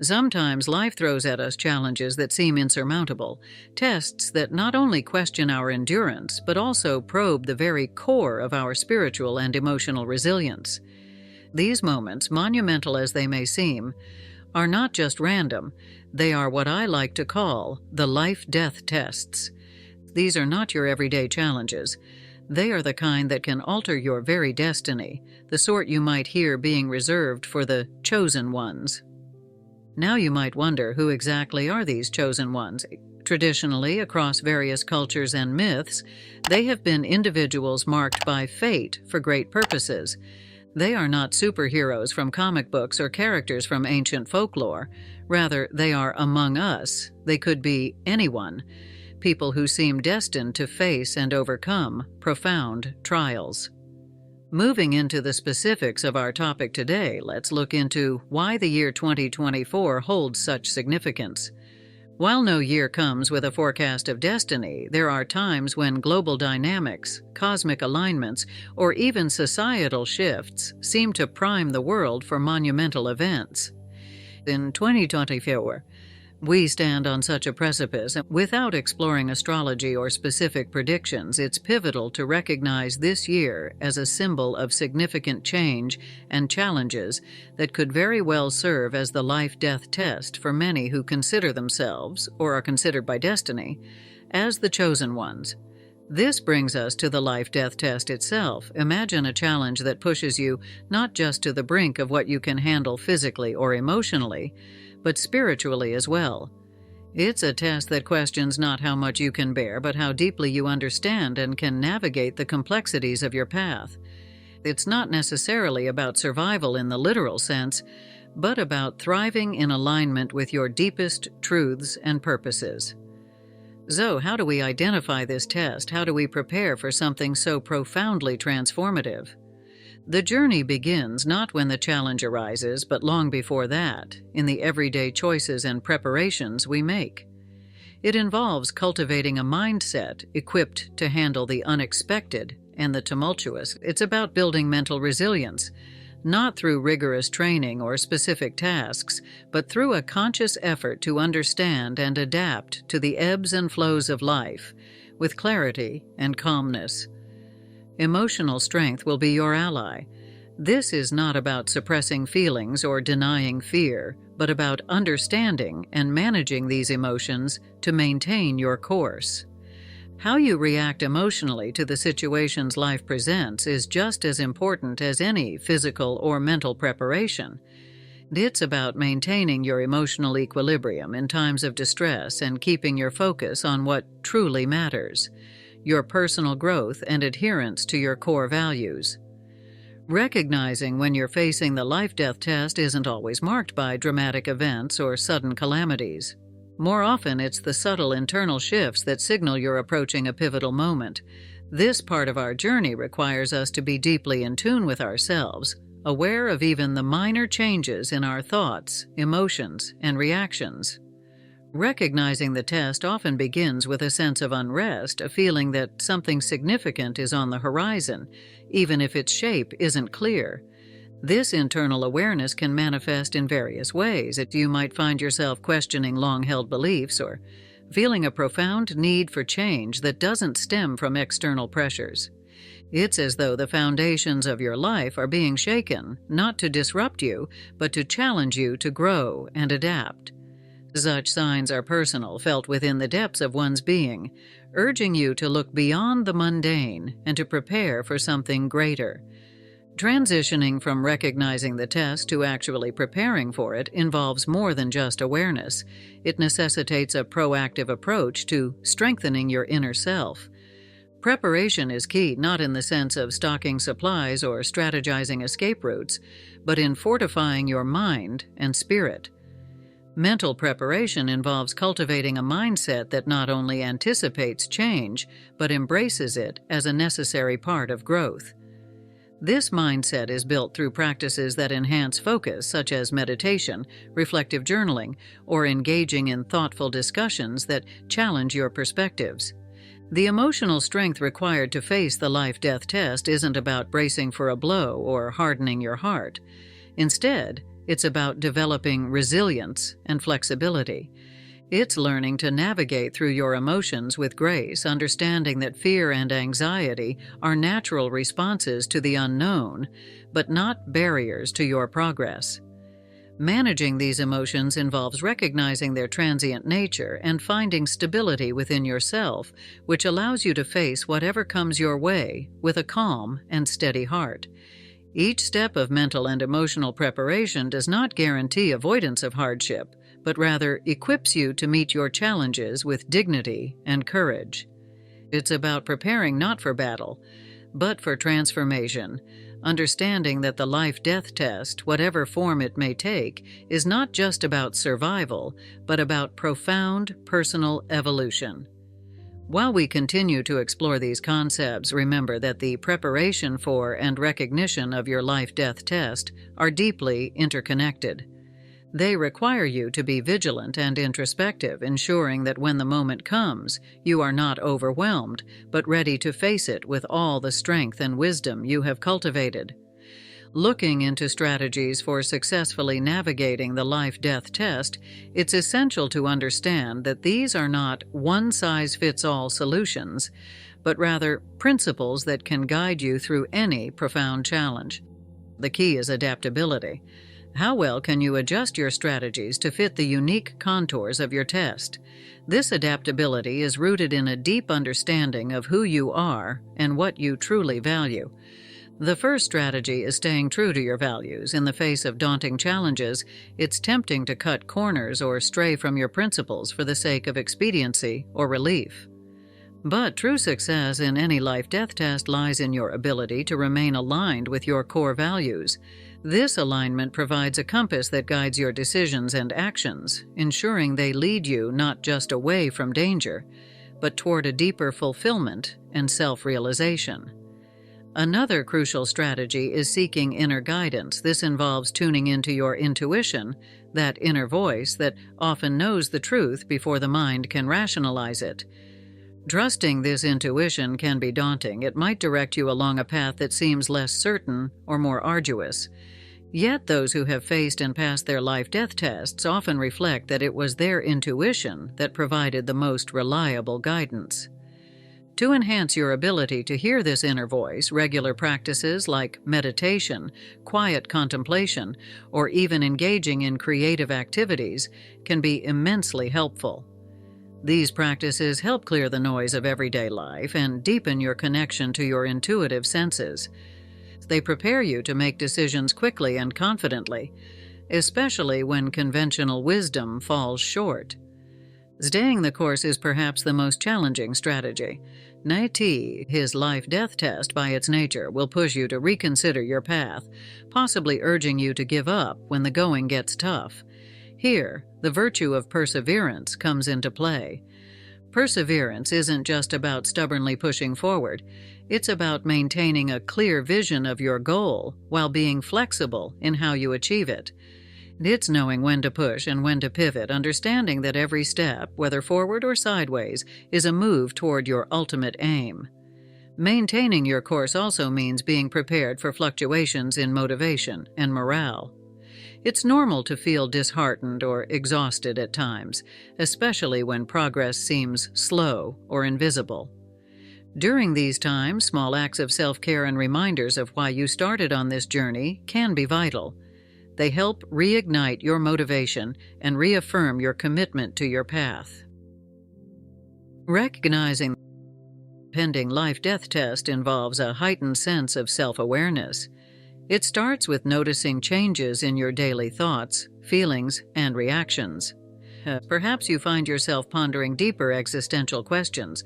Sometimes life throws at us challenges that seem insurmountable, tests that not only question our endurance, but also probe the very core of our spiritual and emotional resilience. These moments, monumental as they may seem, are not just random, they are what I like to call the life-death tests. These are not your everyday challenges. They are the kind that can alter your very destiny, the sort you might hear being reserved for the chosen ones. Now you might wonder, who exactly are these chosen ones? Traditionally, across various cultures and myths, they have been individuals marked by fate for great purposes. They are not superheroes from comic books or characters from ancient folklore. Rather, they are among us. They could be anyone. People who seem destined to face and overcome profound trials. Moving into the specifics of our topic today, let's look into why the year 2024 holds such significance. While no year comes with a forecast of destiny, there are times when global dynamics, cosmic alignments, or even societal shifts seem to prime the world for monumental events. In 2024, we stand on such a precipice. Without exploring astrology or specific predictions, it's pivotal to recognize this year as a symbol of significant change and challenges that could very well serve as the life-death test for many who consider themselves, or are considered by destiny, as the chosen ones. This brings us to the life-death test itself. Imagine a challenge that pushes you not just to the brink of what you can handle physically or emotionally, but spiritually as well. It's a test that questions not how much you can bear, but how deeply you understand and can navigate the complexities of your path. It's not necessarily about survival in the literal sense, but about thriving in alignment with your deepest truths and purposes. So, how do we identify this test? How do we prepare for something so profoundly transformative? The journey begins not when the challenge arises, but long before that, in the everyday choices and preparations we make. It involves cultivating a mindset equipped to handle the unexpected and the tumultuous. It's about building mental resilience, not through rigorous training or specific tasks, but through a conscious effort to understand and adapt to the ebbs and flows of life with clarity and calmness. Emotional strength will be your ally. This is not about suppressing feelings or denying fear, but about understanding and managing these emotions to maintain your course. How you react emotionally to the situations life presents is just as important as any physical or mental preparation. It's about maintaining your emotional equilibrium in times of distress and keeping your focus on what truly matters: your personal growth and adherence to your core values. Recognizing when you're facing the life-death test isn't always marked by dramatic events or sudden calamities. More often, it's the subtle internal shifts that signal you're approaching a pivotal moment. This part of our journey requires us to be deeply in tune with ourselves, aware of even the minor changes in our thoughts, emotions, and reactions. Recognizing the test often begins with a sense of unrest, a feeling that something significant is on the horizon, even if its shape isn't clear. This internal awareness can manifest in various ways. You might find yourself questioning long-held beliefs or feeling a profound need for change that doesn't stem from external pressures. It's as though the foundations of your life are being shaken, not to disrupt you, but to challenge you to grow and adapt. Such signs are personal, felt within the depths of one's being, urging you to look beyond the mundane and to prepare for something greater. Transitioning from recognizing the test to actually preparing for it involves more than just awareness. It necessitates a proactive approach to strengthening your inner self. Preparation is key, not in the sense of stocking supplies or strategizing escape routes, but in fortifying your mind and spirit. Mental preparation involves cultivating a mindset that not only anticipates change, but embraces it as a necessary part of growth. This mindset is built through practices that enhance focus, such as meditation, reflective journaling, or engaging in thoughtful discussions that challenge your perspectives. The emotional strength required to face the life-death test isn't about bracing for a blow or hardening your heart. Instead, It's about developing resilience and flexibility. It's learning to navigate through your emotions with grace, understanding that fear and anxiety are natural responses to the unknown, but not barriers to your progress. Managing these emotions involves recognizing their transient nature and finding stability within yourself, which allows you to face whatever comes your way with a calm and steady heart. Each step of mental and emotional preparation does not guarantee avoidance of hardship, but rather equips you to meet your challenges with dignity and courage. It's about preparing not for battle, but for transformation, understanding that the life-death test, whatever form it may take, is not just about survival, but about profound personal evolution. While we continue to explore these concepts, remember that the preparation for and recognition of your life-death test are deeply interconnected. They require you to be vigilant and introspective, ensuring that when the moment comes, you are not overwhelmed, but ready to face it with all the strength and wisdom you have cultivated. Looking into strategies for successfully navigating the life-death test, it's essential to understand that these are not one-size-fits-all solutions, but rather principles that can guide you through any profound challenge. The key is adaptability. How well can you adjust your strategies to fit the unique contours of your test? This adaptability is rooted in a deep understanding of who you are and what you truly value. The first strategy is staying true to your values. In the face of daunting challenges, it's tempting to cut corners or stray from your principles for the sake of expediency or relief. But true success in any life-death test lies in your ability to remain aligned with your core values. This alignment provides a compass that guides your decisions and actions, ensuring they lead you not just away from danger, but toward a deeper fulfillment and self-realization. Another crucial strategy is seeking inner guidance. This involves tuning into your intuition, that inner voice that often knows the truth before the mind can rationalize it. Trusting this intuition can be daunting. It might direct you along a path that seems less certain or more arduous. Yet those who have faced and passed their life-death tests often reflect that it was their intuition that provided the most reliable guidance. To enhance your ability to hear this inner voice, regular practices like meditation, quiet contemplation, or even engaging in creative activities can be immensely helpful. These practices help clear the noise of everyday life and deepen your connection to your intuitive senses. They prepare you to make decisions quickly and confidently, especially when conventional wisdom falls short. Staying the course is perhaps the most challenging strategy. Nati, his life-death test by its nature, will push you to reconsider your path, possibly urging you to give up when the going gets tough. Here, the virtue of perseverance comes into play. Perseverance isn't just about stubbornly pushing forward. It's about maintaining a clear vision of your goal while being flexible in how you achieve it. It's knowing when to push and when to pivot, understanding that every step, whether forward or sideways, is a move toward your ultimate aim. Maintaining your course also means being prepared for fluctuations in motivation and morale. It's normal to feel disheartened or exhausted at times, especially when progress seems slow or invisible. During these times, small acts of self-care and reminders of why you started on this journey can be vital. They help reignite your motivation and reaffirm your commitment to your path. Recognizing the pending life-death test involves a heightened sense of self-awareness. It starts with noticing changes in your daily thoughts, feelings, and reactions. Perhaps you find yourself pondering deeper existential questions,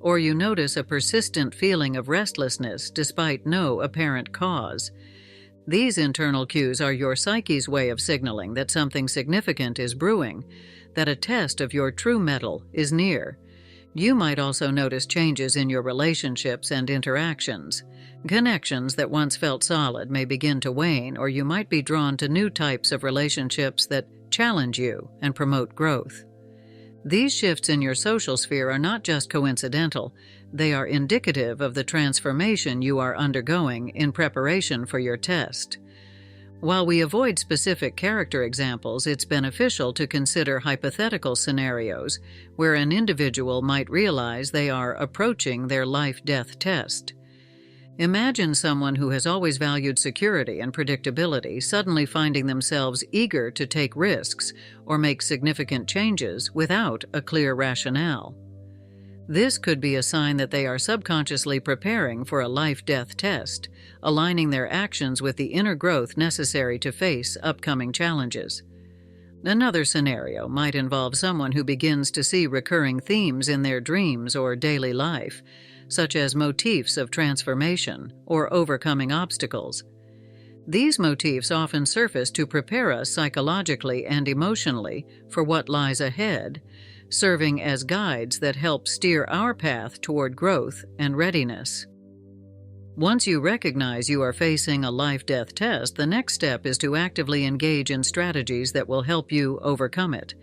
or you notice a persistent feeling of restlessness despite no apparent cause. These internal cues are your psyche's way of signaling that something significant is brewing, that a test of your true mettle is near. You might also notice changes in your relationships and interactions. Connections that once felt solid may begin to wane, or you might be drawn to new types of relationships that challenge you and promote growth. These shifts in your social sphere are not just coincidental. They are indicative of the transformation you are undergoing in preparation for your test. While we avoid specific character examples, it's beneficial to consider hypothetical scenarios where an individual might realize they are approaching their life-death test. Imagine someone who has always valued security and predictability suddenly finding themselves eager to take risks or make significant changes without a clear rationale. This could be a sign that they are subconsciously preparing for a life-death test, aligning their actions with the inner growth necessary to face upcoming challenges. Another scenario might involve someone who begins to see recurring themes in their dreams or daily life, such as motifs of transformation or overcoming obstacles. These motifs often surface to prepare us psychologically and emotionally for what lies ahead, serving as guides that help steer our path toward growth and readiness. Once you recognize you are facing a life-death test, the next step is to actively engage in strategies that will help you overcome it.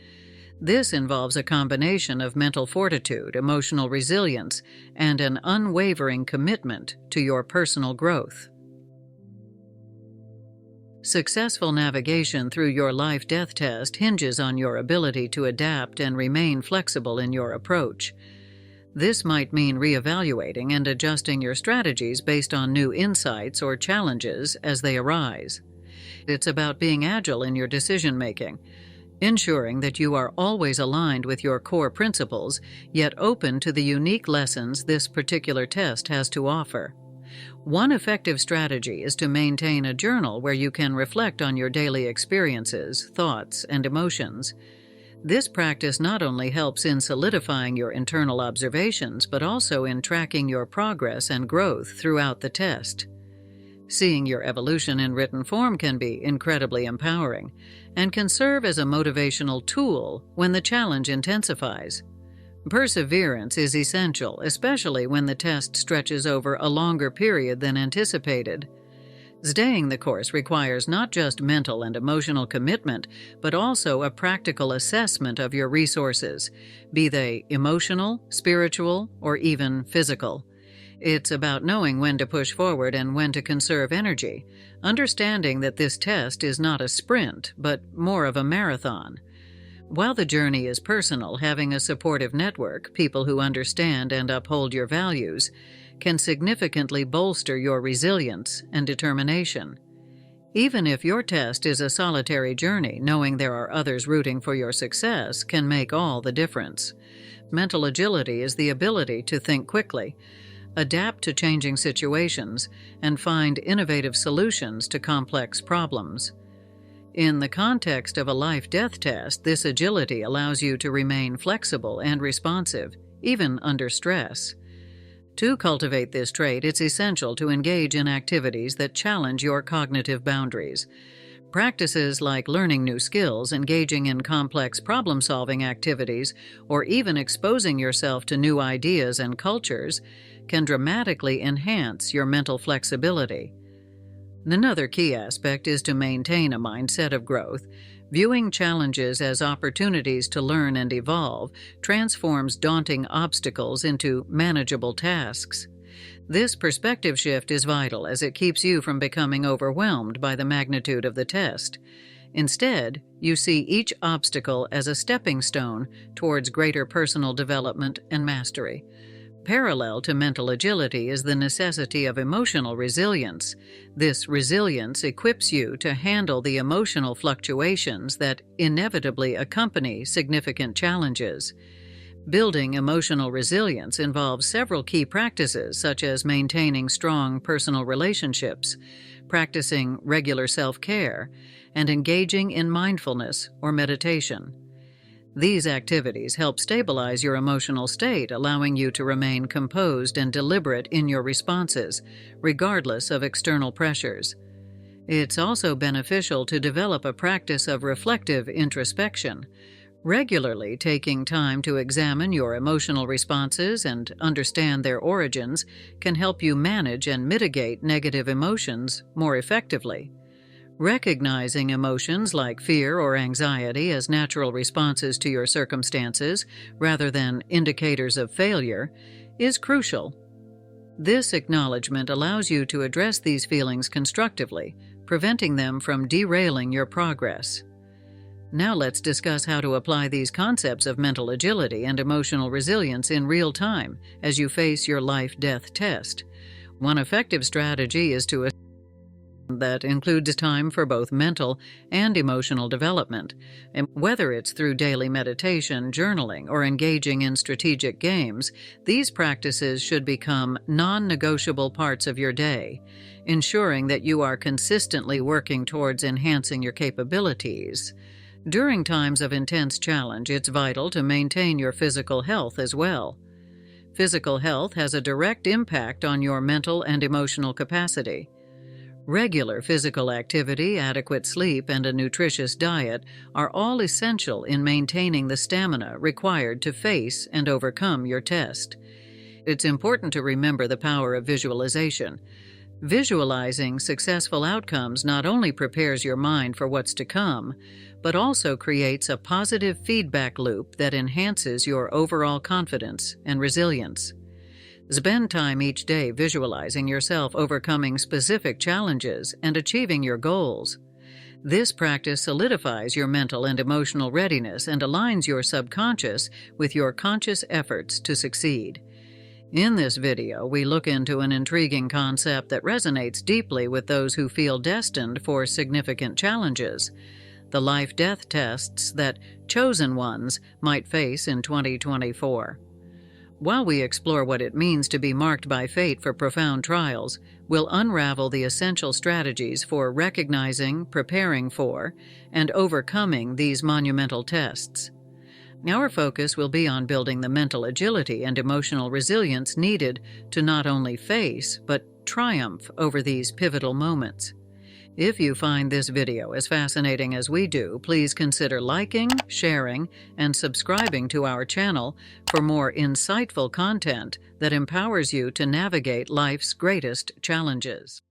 This involves a combination of mental fortitude, emotional resilience, and an unwavering commitment to your personal growth. Successful navigation through your life-death test hinges on your ability to adapt and remain flexible in your approach. This might mean reevaluating and adjusting your strategies based on new insights or challenges as they arise. It's about being agile in your decision-making, ensuring that you are always aligned with your core principles, yet open to the unique lessons this particular test has to offer. One effective strategy is to maintain a journal where you can reflect on your daily experiences, thoughts, and emotions. This practice not only helps in solidifying your internal observations, but also in tracking your progress and growth throughout the test. Seeing your evolution in written form can be incredibly empowering and can serve as a motivational tool when the challenge intensifies. Perseverance is essential, especially when the test stretches over a longer period than anticipated. Staying the course requires not just mental and emotional commitment, but also a practical assessment of your resources, be they emotional, spiritual, or even physical. It's about knowing when to push forward and when to conserve energy, understanding that this test is not a sprint, but more of a marathon. While the journey is personal, having a supportive network, people who understand and uphold your values, can significantly bolster your resilience and determination. Even if your test is a solitary journey, knowing there are others rooting for your success can make all the difference. Mental agility is the ability to think quickly, adapt to changing situations, and find innovative solutions to complex problems. In the context of a life-death test, this agility allows you to remain flexible and responsive, even under stress. To cultivate this trait, it's essential to engage in activities that challenge your cognitive boundaries. Practices like learning new skills, engaging in complex problem-solving activities, or even exposing yourself to new ideas and cultures can dramatically enhance your mental flexibility. Another key aspect is to maintain a mindset of growth. Viewing challenges as opportunities to learn and evolve transforms daunting obstacles into manageable tasks. This perspective shift is vital as it keeps you from becoming overwhelmed by the magnitude of the test. Instead, you see each obstacle as a stepping stone towards greater personal development and mastery. Parallel to mental agility is the necessity of emotional resilience. This resilience equips you to handle the emotional fluctuations that inevitably accompany significant challenges. Building emotional resilience involves several key practices, such as maintaining strong personal relationships, practicing regular self-care, and engaging in mindfulness or meditation. These activities help stabilize your emotional state, allowing you to remain composed and deliberate in your responses, regardless of external pressures. It's also beneficial to develop a practice of reflective introspection. Regularly taking time to examine your emotional responses and understand their origins can help you manage and mitigate negative emotions more effectively. Recognizing emotions like fear or anxiety as natural responses to your circumstances rather than indicators of failure is crucial. This acknowledgement allows you to address these feelings constructively, preventing them from derailing your progress. Now let's discuss how to apply these concepts of mental agility and emotional resilience in real time as you face your life-death test. One effective strategy is to that includes time for both mental and emotional development. And whether it's through daily meditation, journaling, or engaging in strategic games, these practices should become non-negotiable parts of your day, ensuring that you are consistently working towards enhancing your capabilities. During times of intense challenge, it's vital to maintain your physical health as well. Physical health has a direct impact on your mental and emotional capacity. Regular physical activity, adequate sleep, and a nutritious diet are all essential in maintaining the stamina required to face and overcome your test. It's important to remember the power of visualization. Visualizing successful outcomes not only prepares your mind for what's to come, but also creates a positive feedback loop that enhances your overall confidence and resilience. Spend time each day visualizing yourself overcoming specific challenges and achieving your goals. This practice solidifies your mental and emotional readiness and aligns your subconscious with your conscious efforts to succeed. In this video, we look into an intriguing concept that resonates deeply with those who feel destined for significant challenges: the life-death tests that chosen ones might face in 2024. While we explore what it means to be marked by fate for profound trials, we'll unravel the essential strategies for recognizing, preparing for, and overcoming these monumental tests. Our focus will be on building the mental agility and emotional resilience needed to not only face, but triumph over these pivotal moments. If you find this video as fascinating as we do, please consider liking, sharing, and subscribing to our channel for more insightful content that empowers you to navigate life's greatest challenges.